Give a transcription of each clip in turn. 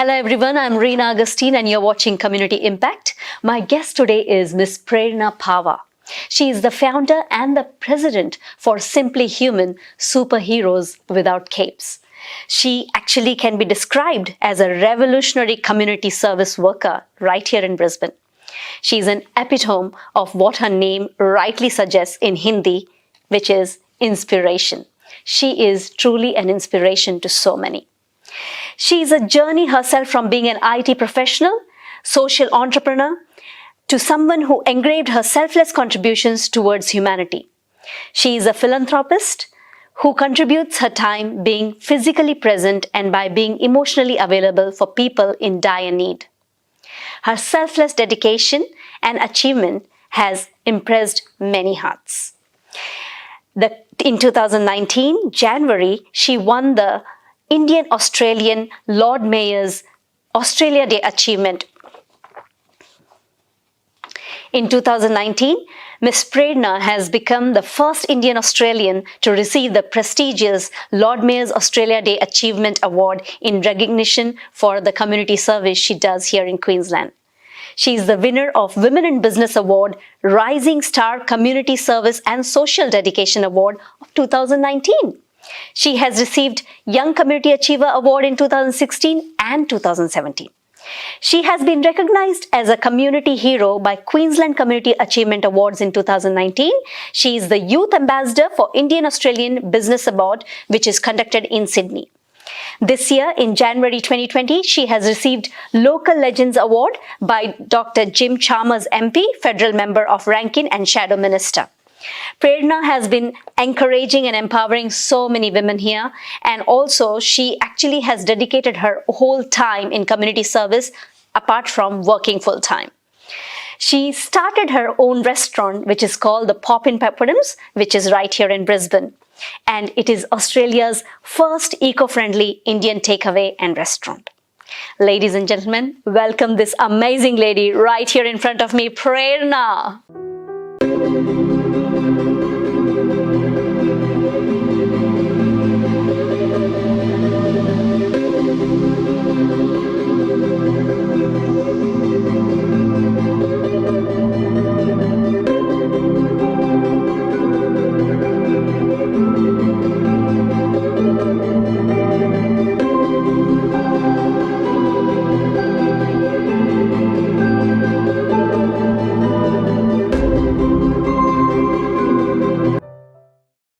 Hello everyone, I'm Reena Agustine and you're watching Community Impact. My guest today is Miss Prerna Pahwa. She is the founder and the president for Simply Human Superheroes Without Capes. She actually can be described as a revolutionary community service worker right here in Brisbane. She is an epitome of what her name rightly suggests in Hindi, which is inspiration. She is truly an inspiration to so many. She is a journey herself from being an IT professional, social entrepreneur, to someone who engraved her selfless contributions towards humanity. She is a philanthropist who contributes her time being physically present and by being emotionally available for people in dire need. Her selfless dedication and achievement has impressed many hearts. In 2019, January, she won the Indian Australian Lord Mayor's Australia Day Achievement. In 2019, Ms. Prerna has become the first Indian Australian to receive the prestigious Lord Mayor's Australia Day Achievement Award in recognition for the community service she does here in Queensland. She is the winner of Women in Business Award, Rising Star Community Service and Social Dedication Award of 2019. She has received Young Community Achiever Award in 2016 and 2017. She has been recognized as a community hero by Queensland Community Achievement Awards in 2019. She is the Youth Ambassador for Indian Australian Business Award, which is conducted in Sydney. This year, in January 2020, she has received Local Legends Award by Dr. Jim Chalmers MP, Federal Member of Rankin and Shadow Minister. Prerna has been encouraging and empowering so many women here, and also she actually has dedicated her whole time in community service apart from working full-time. She started her own restaurant which is called the Pop-in Peppermints, which is right here in Brisbane, and it is Australia's first eco-friendly Indian takeaway and restaurant. Ladies and gentlemen, welcome this amazing lady right here in front of me, Prerna.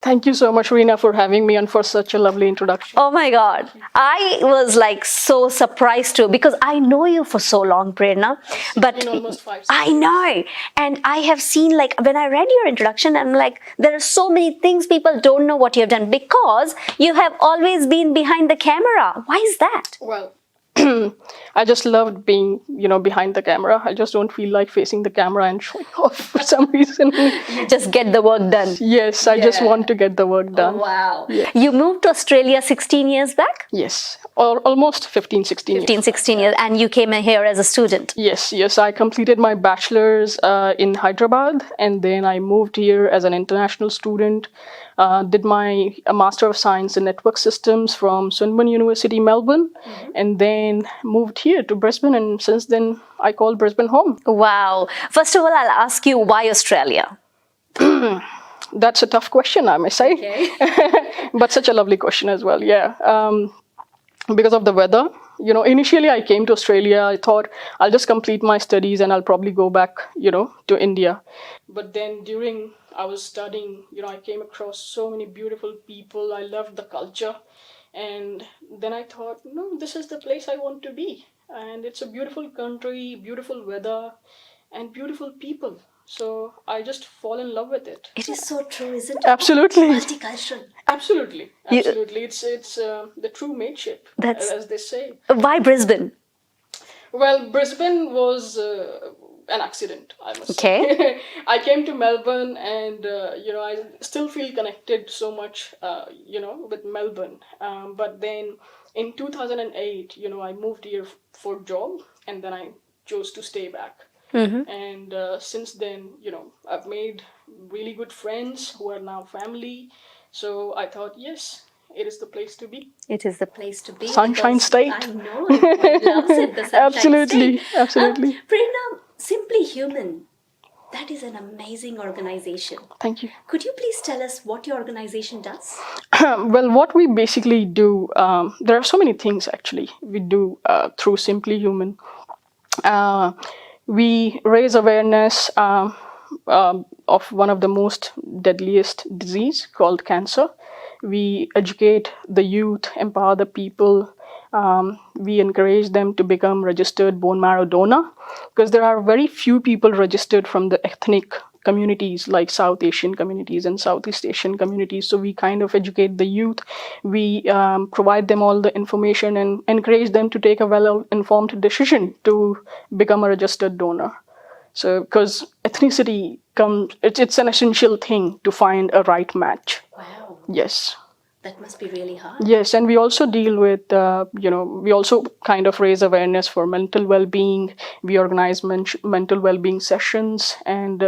Thank you so much, Reena, for having me and for such a lovely introduction. Oh my God. I was like so surprised too because I know you for so long, Prerna. But almost 5 I know. And I have seen, like, when I read your introduction, I'm like, there are so many things people don't know what you have done because you have always been behind the camera. Why is that? Well, I just loved being, behind the camera. I just don't feel like facing the camera and showing off for some reason. You just get the work done. Yes, I just want to get the work done. Oh, wow. Yeah. You moved to Australia 16 years back? Yes, or almost 15, 16 years. 15, 16 years. And you came here as a student? Yes. I completed my bachelor's in Hyderabad, and then I moved here as an international student. Did my Master of Science in Network Systems from Swinburne University, Melbourne, and then moved here to Brisbane, and since then I call Brisbane home. Wow. First of all, I'll ask you, why Australia? That's a tough question, I may say. Okay. But such a lovely question as well, yeah. Because of the weather. Initially I came to Australia, I thought I'll just complete my studies and I'll probably go back, to India. But then during I was studying, I came across so many beautiful people. I loved the culture. And then I thought, no, this is the place I want to be. And it's a beautiful country, beautiful weather, and beautiful people. So I just fall in love with it. It is so true, isn't it? Absolutely. Multicultural. Absolutely. It's the true mateship, as they say. Why Brisbane? Well, Brisbane was an accident, I must Okay. say. I came to Melbourne and, I still feel connected so much, with Melbourne. But then in 2008, I moved here for job and then I chose to stay back. And since then, I've made really good friends who are now family. So I thought, yes, it is the place to be. It is the place to be. Sunshine because State. I know everybody loves it, the Sunshine Absolutely, State. absolutely. Prerna, Simply Human, that is an amazing organization. Thank you. Could you please tell us what your organization does? Well, what we basically do, there are so many things actually we do through Simply Human. We raise awareness of one of the most deadliest disease called cancer. We educate the youth, empower the people. We encourage them to become registered bone marrow donor because there are very few people registered from the ethnic communities like South Asian communities and Southeast Asian communities. So we kind of educate the youth. We provide them all the information and encourage them to take a well-informed decision to become a registered donor. So because ethnicity it's an essential thing to find a right match. Wow. Yes. That must be really hard. Yes, and we also deal with, we also kind of raise awareness for mental well-being. We organize mental well-being sessions, and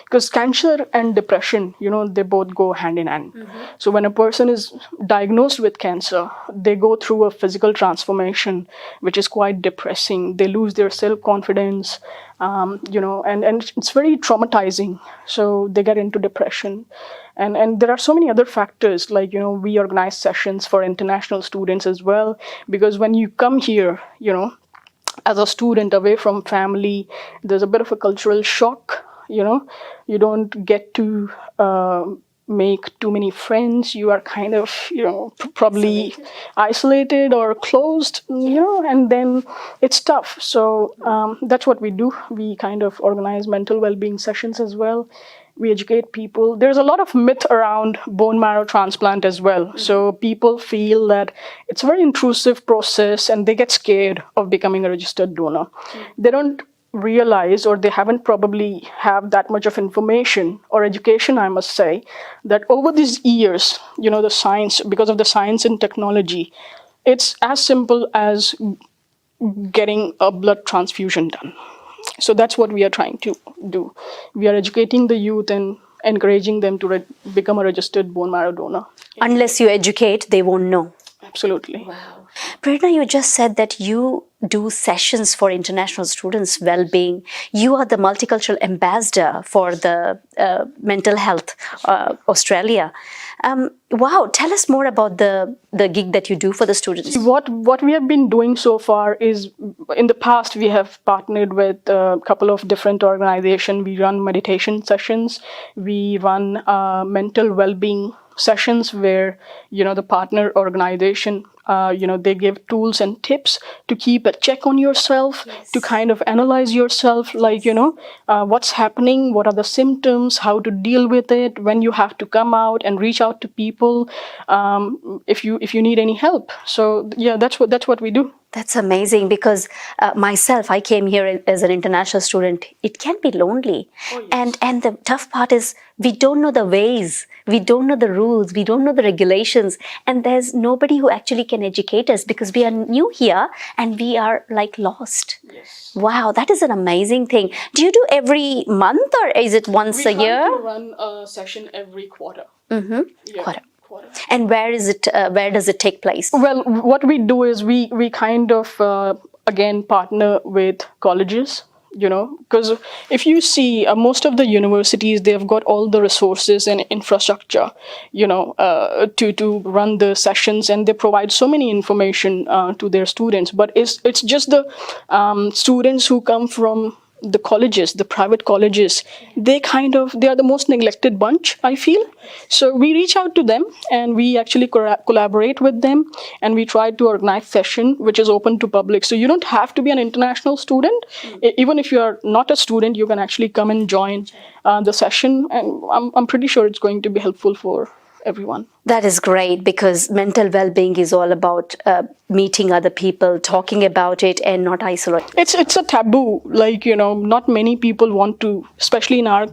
because cancer and depression, they both go hand in hand. Mm-hmm. So when a person is diagnosed with cancer, they go through a physical transformation, which is quite depressing. They lose their self-confidence, and it's very traumatizing. So they get into depression. And there are so many other factors, like, we organize sessions for international students as well, because when you come here, as a student away from family, there's a bit of a cultural shock, you don't get to make too many friends. You are kind of, probably isolated or closed, and then it's tough. So that's what we do. We kind of organize mental well-being sessions as well. We educate people. There's a lot of myth around bone marrow transplant as well. Mm-hmm. So people feel that it's a very intrusive process and they get scared of becoming a registered donor. Mm-hmm. They don't realize, or they haven't probably have that much of information or education, I must say, that over these years, the science, because of the science and technology, it's as simple as getting a blood transfusion done. So that's what we are trying to do. We are educating the youth and encouraging them to become a registered bone marrow donor. Unless you educate, they won't know. Absolutely. Wow. Prerna, you just said that you do sessions for international students' well-being. You are the multicultural ambassador for the Mental Health Australia. Wow, tell us more about the gig that you do for the students. What we have been doing so far is, in the past, we have partnered with a couple of different organizations. We run meditation sessions. We run mental well-being sessions where, the partner organization, they give tools and tips to keep a check on yourself, yes, to kind of analyze yourself, like, what's happening, what are the symptoms, how to deal with it, when you have to come out and reach out to people, if you need any help. So yeah, that's what we do. That's amazing, because myself, I came here as an international student. It can be lonely. Oh, yes. And the tough part is we don't know the ways, we don't know the rules, we don't know the regulations, and there's nobody who actually can educate us because we are new here and we are like lost. Yes. Wow, that is an amazing thing. Do you do every month or is it once a year? We run a session every quarter. Mm-hmm. Yeah. Quarter. And where is it? Where does it take place? Well, what we do is we kind of again partner with colleges. Because if you see most of the universities, they've got all the resources and infrastructure, to run the sessions, and they provide so many information to their students. But it's just the students who come from the colleges, the private colleges, they are the most neglected bunch, I feel. So we reach out to them and we actually collaborate with them, and we try to organize session which is open to public. So you don't have to be an international student. Even if you are not a student, you can actually come and join the session, and I'm pretty sure it's going to be helpful for everyone. That is great, because mental well-being is all about meeting other people, talking about it, and not isolating. It's a taboo. Like, not many people want to, especially in our,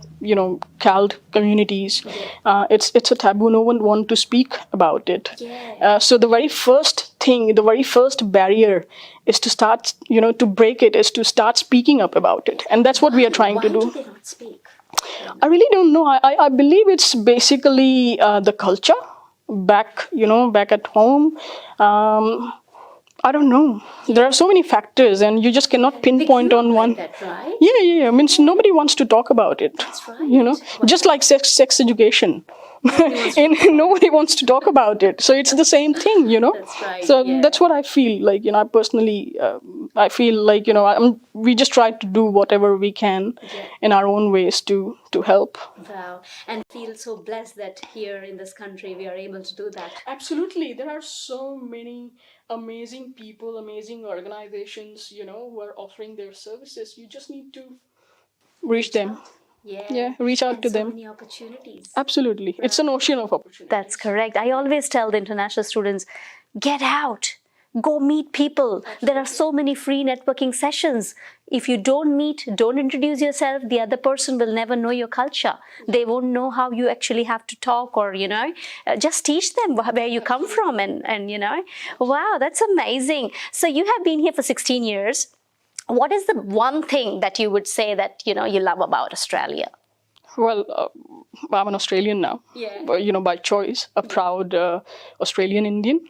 CALD communities. It's a taboo. No one wants to speak about it. Yeah. So the very first barrier is to start, to break it, is to start speaking up about it. And that's what we are trying to do. Why do they not speak? I really don't know. I believe it's basically the culture. back, back at home. I don't know. There are so many factors, and you just cannot pinpoint on one. That, right? Yeah. Means nobody wants to talk about it. That's right. Just like sex education. And nobody wants to talk about it. So it's the same thing, That's right, So yeah. that's what I feel like. I personally, I feel like we just try to do whatever we can in our own ways to help. Wow. And feel so blessed that here in this country we are able to do that. Absolutely. There are so many amazing people, amazing organizations, who are offering their services. You just need to reach them. Yeah, reach out and to so them. many opportunities. Absolutely. It's an ocean of opportunities. That's correct. I always tell the international students, get out, go meet people. There are so many free networking sessions. If you don't meet, don't introduce yourself, the other person will never know your culture. They won't know how you actually have to talk, or, just teach them where you come from. And wow, that's amazing. So you have been here for 16 years. What is the one thing that you would say that, you love about Australia? Well, I'm an Australian now, by choice, a proud Australian Indian,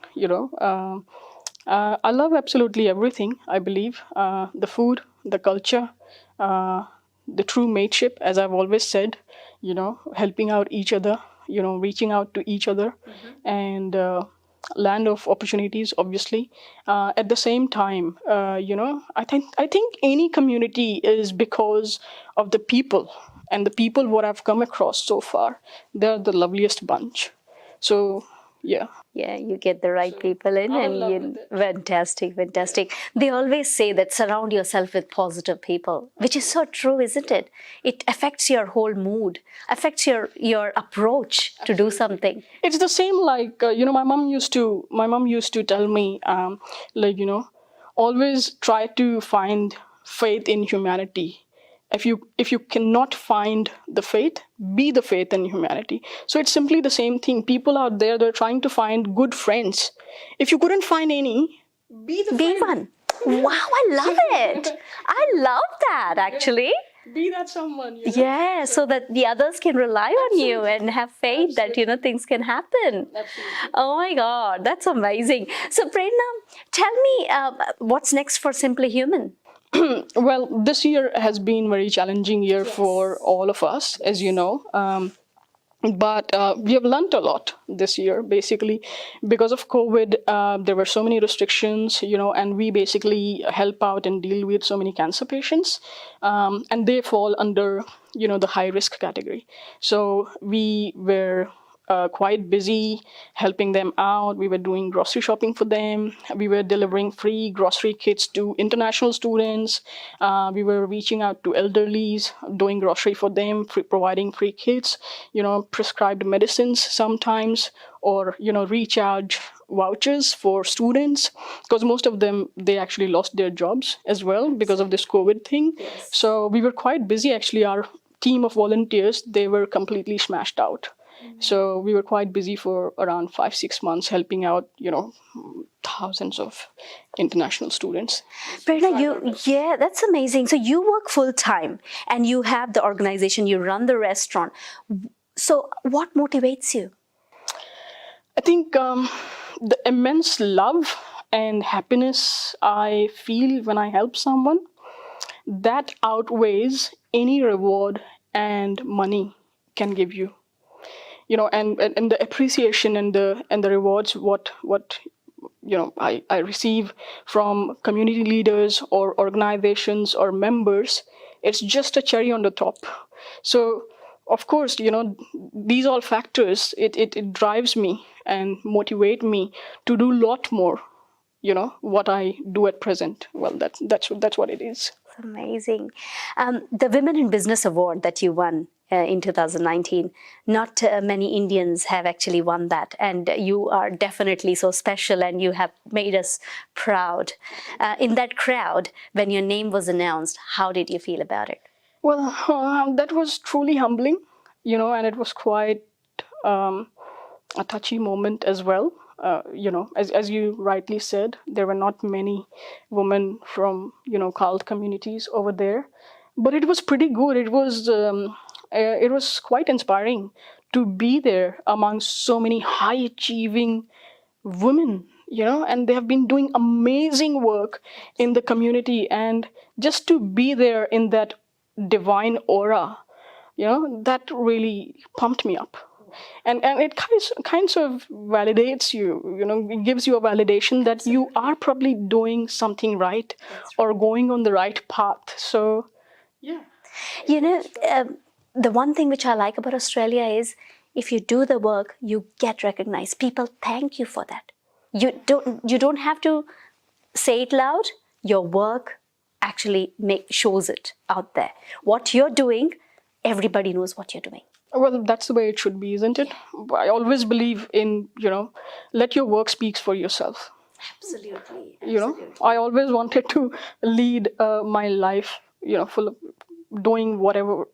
I love absolutely everything, I believe. The food, the culture, the true mateship, as I've always said, helping out each other, reaching out to each other, and land of opportunities, obviously. At the same time, I think any community is because of the people, and the people what I've come across so far, they're the loveliest bunch. So yeah. Yeah, you get the right people in, I'm in and love with it. fantastic. They always say that surround yourself with positive people, which is so true, isn't it? It affects your whole mood, affects your approach to do something. It's the same like my mom used to tell me, always try to find faith in humanity. If you cannot find the faith, be the faith in humanity. So it's simply the same thing. People out there, they're trying to find good friends. If you couldn't find any, be the Be friend. one. Wow, I love it. I love that, actually. Be that someone. Yeah, so that the others can rely on you and have faith that things can happen. Absolutely. Oh my God, that's amazing. So Prerna, tell me what's next for Simply Human? Well, this year has been very challenging year for all of us, as you know. But we have learned a lot this year, basically, because of COVID. There were so many restrictions, and we basically help out and deal with so many cancer patients, and they fall under, the high risk category. So we were quite busy helping them out. We were doing grocery shopping for them. We were delivering free grocery kits to international students. We were reaching out to elderlies, doing grocery for them, providing free kits, prescribed medicines sometimes, or, recharge vouchers for students, because most of them, they actually lost their jobs as well because of this COVID thing. So we were quite busy. Actually, our team of volunteers, they were completely smashed out. So we were quite busy for around 5-6 months, helping out, thousands of international students. Prerna, that's amazing. So you work full time and you have the organization, you run the restaurant. So what motivates you? I think the immense love and happiness I feel when I help someone, that outweighs any reward and money can give you. And the appreciation and the rewards, what I receive from community leaders or organizations or members, it's just a cherry on the top. So of course, these all factors, it drives me and motivate me to do a lot more, what I do at present. Well, that's what it is. Amazing. The Women in Business Award that you won in 2019, not many Indians have actually won that. And you are definitely so special, and you have made us proud. In that crowd, when your name was announced, how did you feel about it? Well, that was truly humbling, and it was quite a touchy moment as well. As you rightly said, there were not many women from, cult communities over there, but it was pretty good. It was quite inspiring to be there among so many high achieving women, and they have been doing amazing work in the community. And just to be there in that divine aura, that really pumped me up. And it kinds of validates you, it gives you a validation that you are probably doing something right or going on the right path. So, yeah. You know, the one thing which I like about Australia is if you do the work, you get recognized. People thank you for that. You don't have to say it loud. Your work actually shows it out there. What you're doing, everybody knows what you're doing. Well, that's the way it should be, isn't it? I always believe in, let your work speak for yourself. Absolutely. I always wanted to lead my life, full of doing whatever,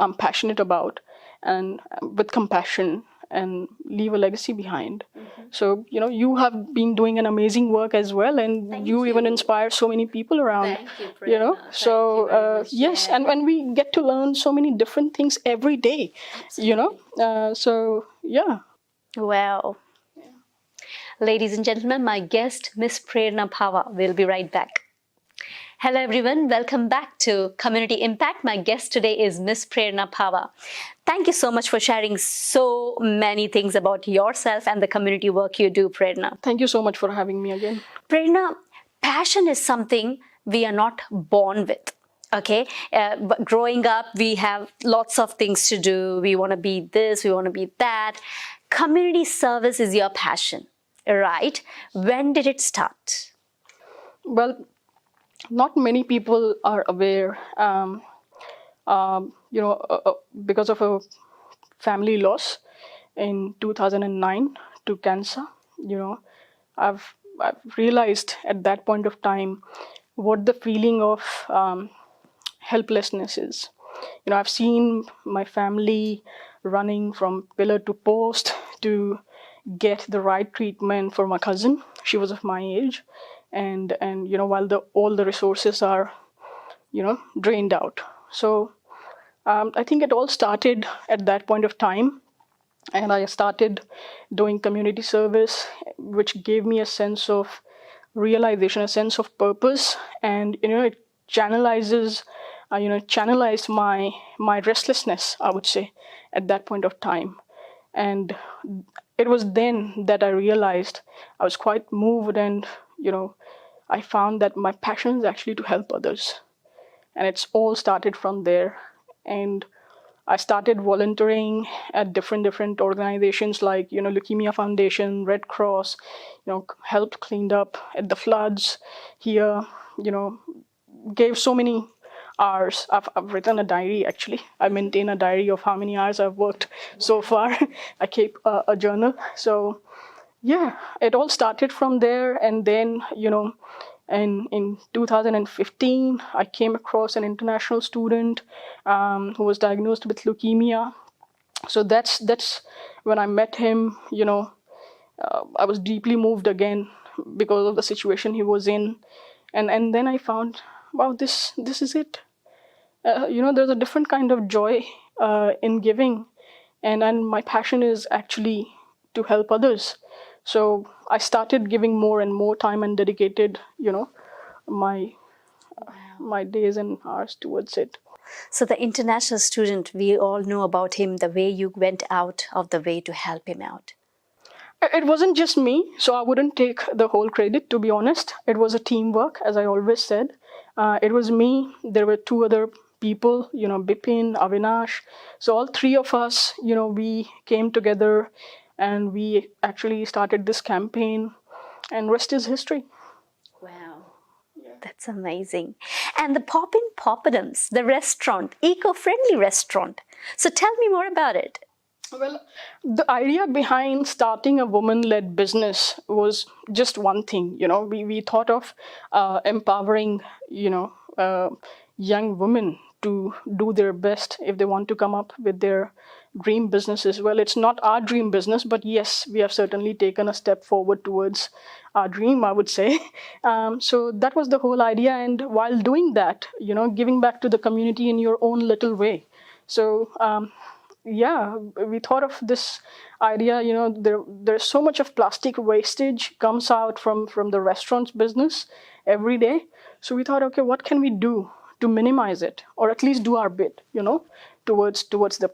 I'm passionate about, and with compassion, and leave a legacy behind. So, you have been doing an amazing work as well, and you even inspire so many people around. Thank you, Prerna. So, Thank you very much. yes, Yeah. and we get to learn so many different things every day, so, yeah. Wow. Ladies and gentlemen, my guest, Miss Prerna Pahwa, will be right back. Hello everyone, welcome back to Community Impact. My guest today is Miss Prerna Pahwa. Thank you so much for sharing so many things about yourself and the community work you do, Prerna. Thank you so much for having me again. Prerna, passion is something we are not born with. Okay, but growing up, we have lots of things to do. We want to be this, we want to be that. Community service is your passion, right? When did it start? Well, not many people are aware, because of a family loss in 2009 to cancer. I've realized at that point of time what the feeling of helplessness is. I've seen my family running from pillar to post to get the right treatment for my cousin. She was of my age, and while all the resources are drained out. So I think it all started at that point of time, and I started doing community service, which gave me a sense of realization, a sense of purpose, and it channelized my restlessness, I would say, at that point of time. And it was then that I realized I was quite moved, and I found that my passion is actually to help others, and it's all started from there. And I started volunteering at different organizations like Leukemia Foundation, Red Cross, helped cleaned up at the floods here, gave so many hours. I've written a diary, actually. I maintain a diary of how many hours I've worked so far. I keep a journal. So yeah, it all started from there. And then, in 2015, I came across an international student who was diagnosed with leukemia. So that's when I met him. I was deeply moved again because of the situation he was in, and then I found, wow, this is it. There's a different kind of joy in giving, and my passion is actually to help others. So I started giving more and more time and dedicated, my my days and hours towards it. So the international student, we all know about him, the way you went out of the way to help him out. It wasn't just me, so I wouldn't take the whole credit, to be honest. It was a teamwork, as I always said. It was me. There were two other people, Bipin, Avinash. So all three of us, we came together and we actually started this campaign, and rest is history. Wow. That's amazing. And the Poppin' Poppadums, the restaurant, eco-friendly restaurant. So tell me more about it. Well, the idea behind starting a woman-led business was just one thing. We thought of empowering, young women to do their best if they want to come up with their dream businesses. Well, it's not our dream business, but yes, we have certainly taken a step forward towards our dream, I would say. So that was the whole idea. And while doing that, giving back to the community in your own little way. So yeah, we thought of this idea. There's so much of plastic wastage comes out from the restaurants business every day. So we thought, okay, what can we do to minimize it, or at least do our bit, towards the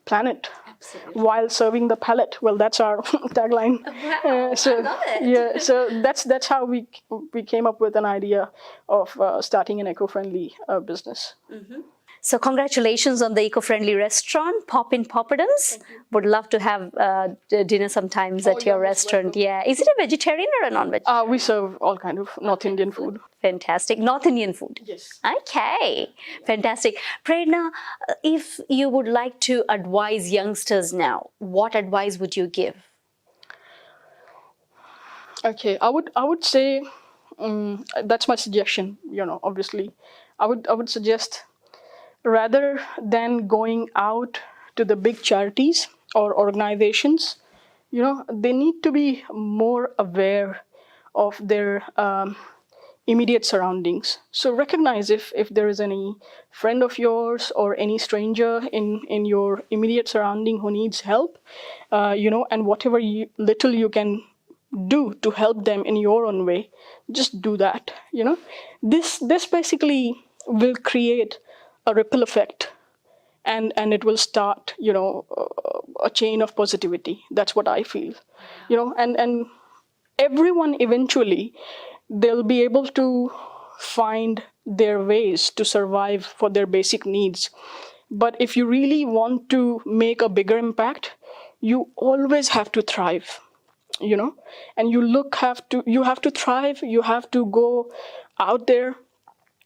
planet. Absolutely. While serving the palate. Well, that's our tagline. Wow, So I love it. yeah, so that's how we came up with an idea of starting an eco-friendly business. So congratulations on the eco-friendly restaurant, Pop in Poppadoms. Would love to have dinner sometimes at your yeah, most restaurant. welcome. Yeah. Is it a vegetarian or a non-veg? We serve all kind of North Indian food. Fantastic. North Indian food. Yes. Okay. Fantastic. Prerna, if you would like to advise youngsters now, what advice would you give? Okay, I would say that's my suggestion. Obviously, I would suggest, rather than going out to the big charities or organizations, they need to be more aware of their immediate surroundings. So recognize if there is any friend of yours or any stranger in your immediate surrounding who needs help, and whatever little you can do to help them in your own way, just do that. This basically will create a ripple effect, and it will start a chain of positivity. That's what I feel. And everyone eventually, they'll be able to find their ways to survive for their basic needs. But if you really want to make a bigger impact, you always have to thrive. And you have to thrive. You have to go out there,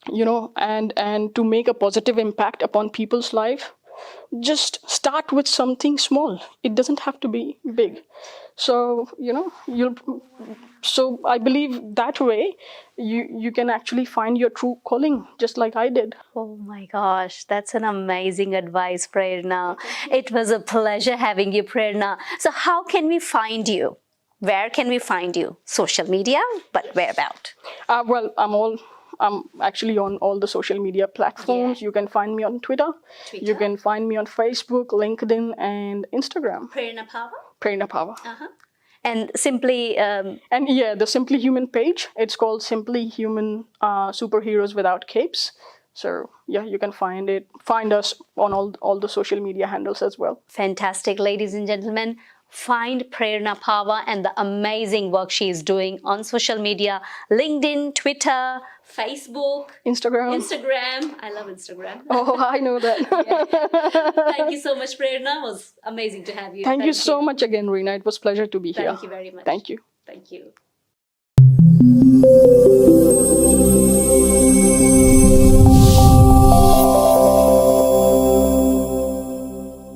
and to make a positive impact upon people's life. Just start with something small. It doesn't have to be big. So so I believe that way you can actually find your true calling, just like I did. Oh my gosh, that's an amazing advice, Prerna. It was a pleasure having you, Prerna. So how can we find you? Where can we find you? Social media, but where about? Well, I'm actually on all the social media platforms. Yeah. You can find me on Twitter. You can find me on Facebook, LinkedIn, and Instagram. Prerna Pahwa? Prerna Pahwa. And simply, And yeah, the Simply Human page, it's called Simply Human Superheroes Without Capes. So yeah, you can find us on all the social media handles as well. fantastic, ladies and gentlemen. Find Prerna Pahwa and the amazing work she is doing on social media, LinkedIn, Twitter, Facebook, Instagram. I love Instagram. Oh, I know that. Thank you so much, Prerna. It was amazing to have you. Thank you so much again, Reena. It was a pleasure to be here. Thank you very much. Thank you. Thank you.